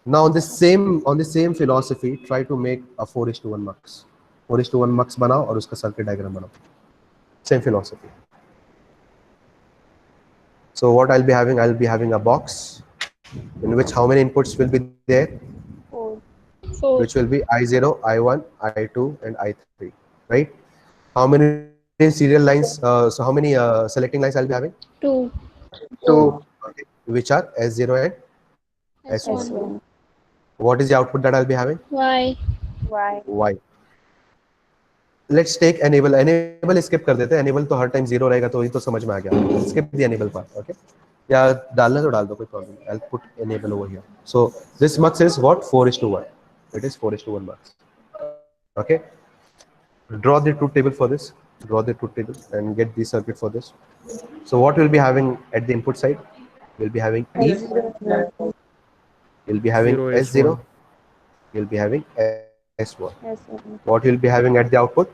Now on the same philosophy, try to make a 4:1 marks. 4:1 marks बनाओ और उसका circuit diagram बनाओ. Same philosophy. So what I'll be having a box in which how many inputs will be there? 4. 4. Which will be I0, I1, I2, and I3, right? How many serial lines? So how many selecting lines I'll be having? 2. 2. Okay. Which are S0 and S1. S1. What is the output that I'll be having? Y. Y. Let's take enable. Enable skip कर देते हैं. Enable तो हर time 0 रहेगा तो ये तो समझ में आ गया. Skip the enable part. Okay. या डालना तो डाल दो कोई problem. I'll put enable over here. So this mux is what? 4:1. It is 4:1 mux. Okay. Draw the truth table for this. Draw the truth table and get the circuit for this. So what we'll be having at the input side? We'll be having E. You'll be having 0, S0. S1. You'll be having S1. S1. What you'll be having at the output?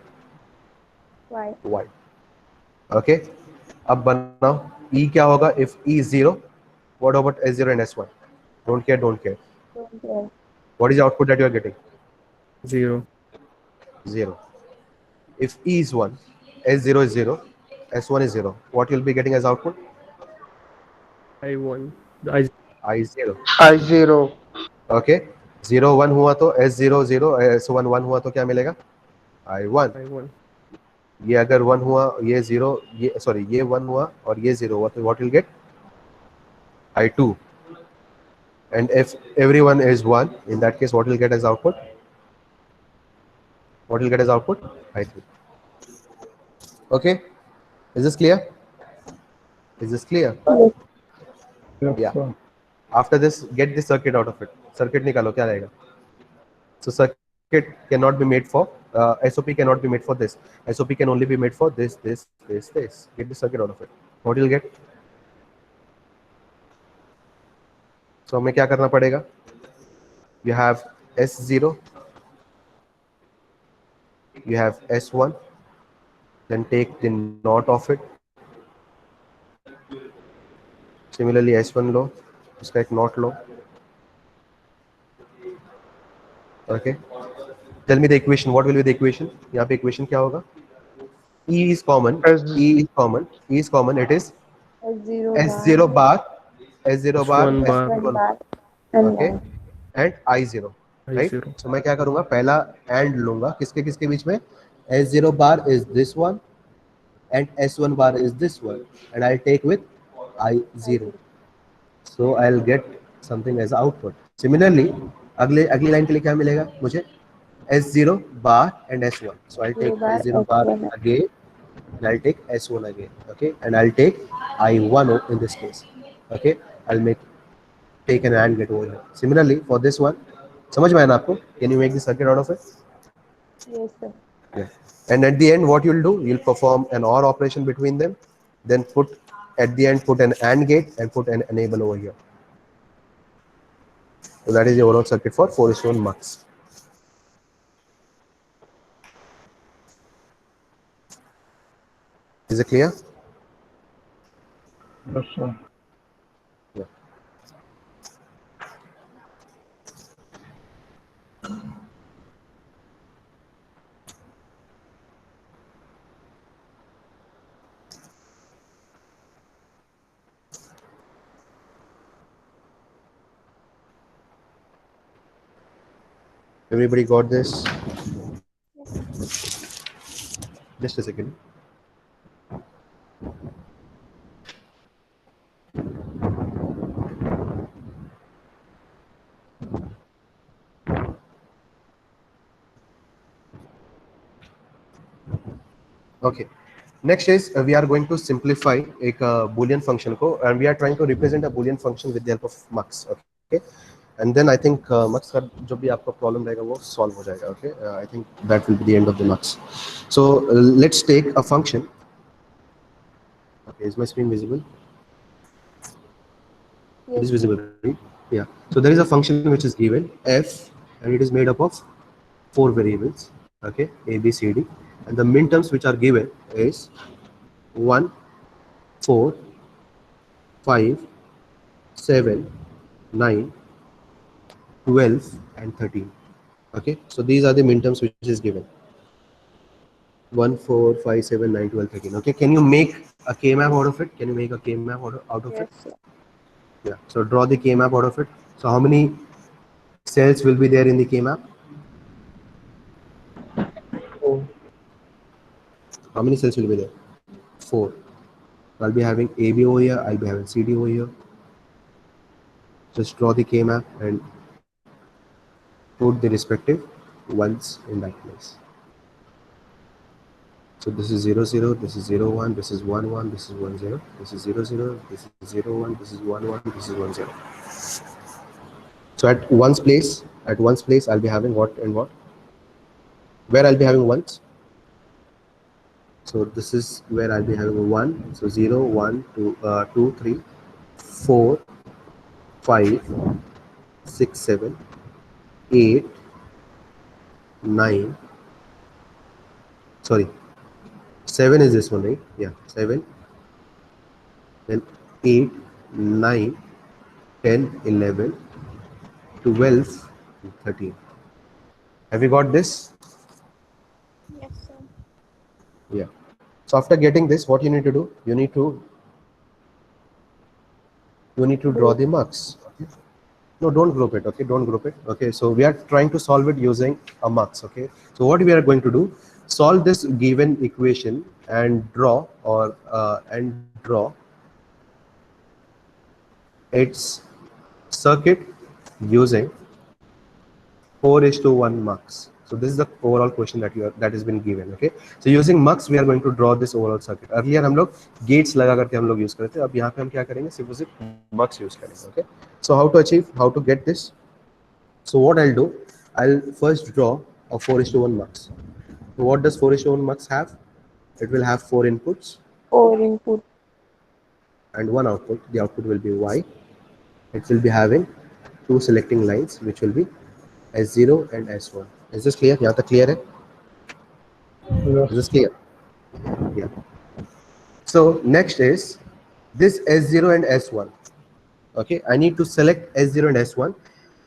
Y. Y. Okay. अब बनाओ E क्या होगा? If E is 0, what about S0 and S1? Don't care. Don't care. What is the output that you are getting? 0. 0. If E is 1, S0 is 0, S1 is 0. What you'll be getting as output? I1. I I0. I0. Okay. 0 1 हुआ तो S0 0, S1 1 हुआ तो क्या मिलेगा? I1. I1. ये अगर 1 हुआ, ये 0, ये सॉरी ये 1 हुआ और ये 0 हुआ तो what will get? I2. And if everyone is 1, in that case what will get as output? What will get as output? I3. Okay. Is this clear? Is this clear? Yes, Yeah. sir. After this, get the circuit out of it. Circuit निकालो क्या रहेगा? So circuit cannot be made for SOP cannot be made for this. SOP can only be made for this. Get the circuit out of it. What you'll get? So हमें क्या करना पड़ेगा? You have S0, you have S1, then take the NOT of it. Similarly S1 लो, उसका एक NOT low. Okay. Tell me the equation. What will be the equation? यहाँ पे equation क्या होगा? E is common. E is common. E is common. It is S0 bar, S0 bar, S1 bar. S1 bar. Okay. And I0. Right. I0. So मैं क्या करूँगा? पहला AND लूँगा. किसके किसके बीच में? S0 bar is this one, and S1 bar is this one, and I'll take with I0. So I'll get something as output. Similarly, अगली line के लिए क्या मिलेगा मुझे? S0 bar and S1. So I'll take bar S0 bar S1 again, and I'll take S1 again. Okay, and I'll take I1 in this case. Okay, I'll take an AND gate over here. Similarly, for this one, समझ में आया ना आपको? Can you make the circuit out of it? Yes, sir. Yeah. And at the end, what you'll do, you'll perform an OR operation between them, then put at the end put an AND gate and put an enable over here. So that is the overall circuit for 4:1 mux. Is it clear? Yes, sir. Yeah. Everybody got this? Just a second. Okay. Next is we are going to simplify एक boolean function को, and we are trying to represent a boolean function with the help of mux. Okay. And then I think mux का जो भी आपका problem रहेगा वो solve हो जाएगा. Okay. I think that will be the end of the mux. So let's take a function. Okay. Is my screen visible? It is Yes, visible, right? Yeah. So there is a function which is given f, and it is made up of 4 variables. Okay, a, b, c, d, and the minterms which are given is 1, 4, 5, 7, 9, 12, and 13. Okay, so these are the minterms which is given. 1, 4, 5, 7, 9, 12, 13. Okay, can you make a k-map out of it? Can you make a k-map out of it? yes, sir. Yeah. So draw the k-map out of it. So how many cells will be there in the k-map? 4. How many cells will be there? 4. I'll be having AB over here. I'll be having CD over here. Just draw the k-map and put the respective ones in that place. So this is 0, 0, this is 0, 1, this is 1, 1, this is 1, 0, this is 0, 0, this is 0, 1, this is 1, 1, this is 1, 0. So at one's place, I'll be having what and what? Where I'll be having ones? So this is where I'll be having 1. So 0, 1, 2, 2, 3, 4, 5, 6, 7, 8, 9. Sorry, 7 is this one, right? Yeah, 7. Then 8, 9, 10, 11, 12, 13. Have you got this? Yes, sir. Yeah. So after getting this, what you need to do? You need to draw the mux. Okay? No, don't group it. Okay, don't group it. Okay, so we are trying to solve it using a mux. Okay, so what we are going to do? Solve this given equation and draw its circuit using 4:1 mux. So this is the overall question that has been given. Okay, so using mux we are going to draw this overall circuit. Earlier हम लोग gates लगा करके हम लोग use करते थे. अब यहाँ पे हम क्या करेंगे? सिर्फ mux use करेंगे. Okay, so how to get this? So what I'll do? I'll first draw a 4:1 mux. So what does 4:1 mux have? It will have 4 inputs 4 input. and 1 output. The output will be Y. It will be having 2 selecting lines, which will be S0 and S1. Is this clear? यहाँ तक clear है? Yes. Is this clear? Yeah. So next is this S0 and S1. Okay, I need to select S0 and S1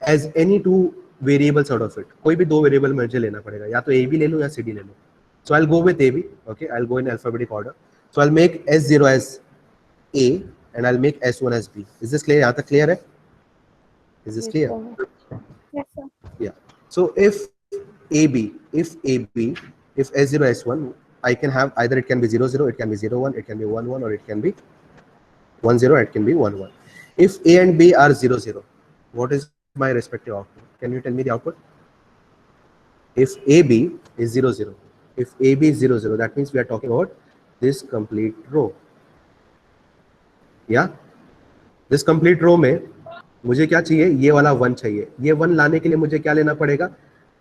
as any 2 variables out of it. कोई भी 2 variable मुझे लेना पड़ेगा. या तो AB ले लो या CD ले लो. So I'll go with AB. Okay, I'll go in alphabetic order. So I'll make S0 as A and I'll make S1 as B. Is this clear? यहाँ तक clear है? Is this Yes, clear? sir. Yes, sir. Yeah. So if S0 S1, I can have either it can be 0 0, it can be 0 1, it can be 1 1, or it can be 1 0, it can be 1 1. If A and B are 0 0, what is my respective output? Can you tell me the output? If AB is 0 0, if AB is 0 0, that means we are talking about this complete row. Yeah, this complete row में मुझे क्या चाहिए, ये वाला 1 चाहिए. ये 1 लाने के लिए मुझे क्या लेना पड़ेगा,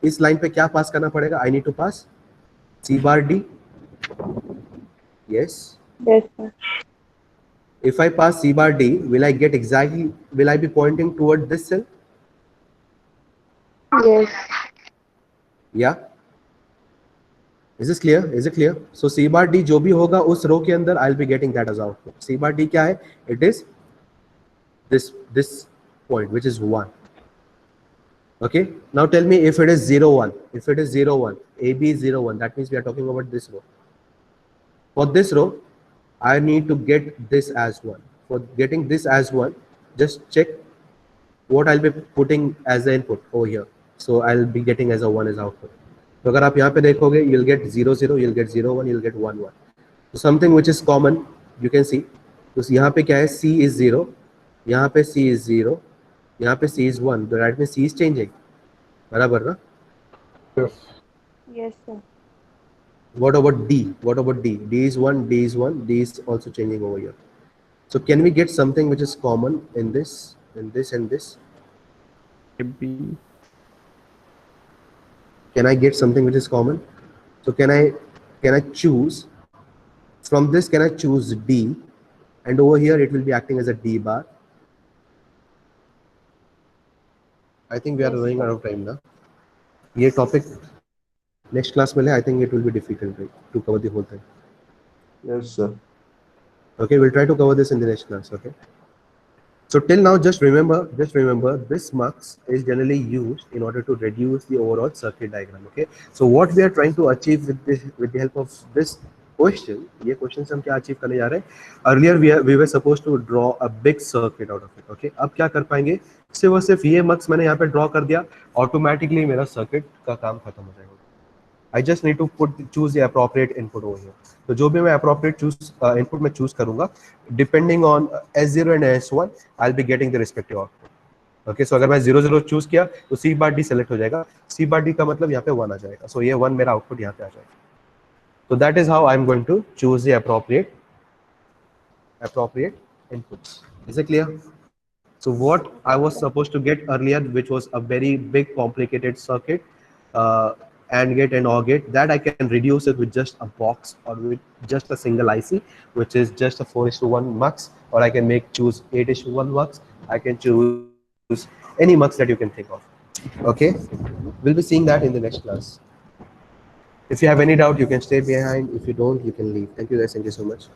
इस लाइन पे क्या पास करना पड़ेगा? I need to pass C bar D. Yes. Yes, sir. If I pass C bar D, will I get exactly, will I be pointing toward this cell? Yes. Yeah. Is this clear? Is it clear? So C bar D जो भी होगा उस row के अंदर, I'll be getting that as output. C bar D क्या है? It is this point, which is 1. Okay. Now tell me if it is 0 1. If it is 0 1, AB is 0 1. That means we are talking about this row. For this row, I need to get this as 1. For getting this as 1, just check what I'll be putting as the input over here. So I'll be getting as a 1 as output. तो अगर आप यहाँ पे देखोगे, you'll get 0 0, you'll get 0 1, you'll get 1 1. So something which is common, you can see. तो यहाँ पे क्या है? C is 0, यहाँ पे C is 0, यहाँ पे C is 1. तो that means C is changing. बराबर ना? Yes. Yes, sir. What about D? What about D? D is 1, D is 1, D is also changing over here. So can we get something which is common in this, and this? AB. Can I get something which is common? So can I choose from this? Can I choose D, and over here it will be acting as a D bar. I think we are Yes, running sir. out of time now. ये topic next class में ले. I think it will be difficult, right, to cover the whole thing. Yes, sir. Okay, we'll try to cover this in the next class. Okay. So till now, just remember, this mux is generally used in order to reduce the overall circuit diagram. Okay. So what we are trying to achieve with this, with the help of this question, ये question से हम क्या achieve करने जा रहे हैं? Earlier we were supposed to draw a big circuit out of it. Okay. अब क्या कर पाएंगे? सिर्फ और सिर्फ ये mux मैंने यहाँ पे draw कर दिया, automatically मेरा circuit का काम खत्म हो जाएगा. I just need to choose the appropriate input over here. तो जो भी मैं appropriate input में choose करूँगा, depending on S0 and S1, I'll be getting the respective output. Okay, so अगर मैं 0 0 choose किया, तो C bar D select हो जाएगा. C bar D का मतलब यहाँ पे 1 आ जाएगा. So ये 1 मेरा output यहाँ पे आ जाएगा. So that is how I'm going to choose the appropriate inputs. Is it clear? So what I was supposed to get earlier, which was a very big complicated circuit, AND gate and OR gate, that I can reduce it with just a box or with just a single IC, which is just a 4:1 mux, or I can choose 8:1 mux. I can choose any mux that you can think of. Okay, we'll be seeing that in the next class. If you have any doubt, you can stay behind. If you don't, you can leave. Thank you guys. Thank you so much.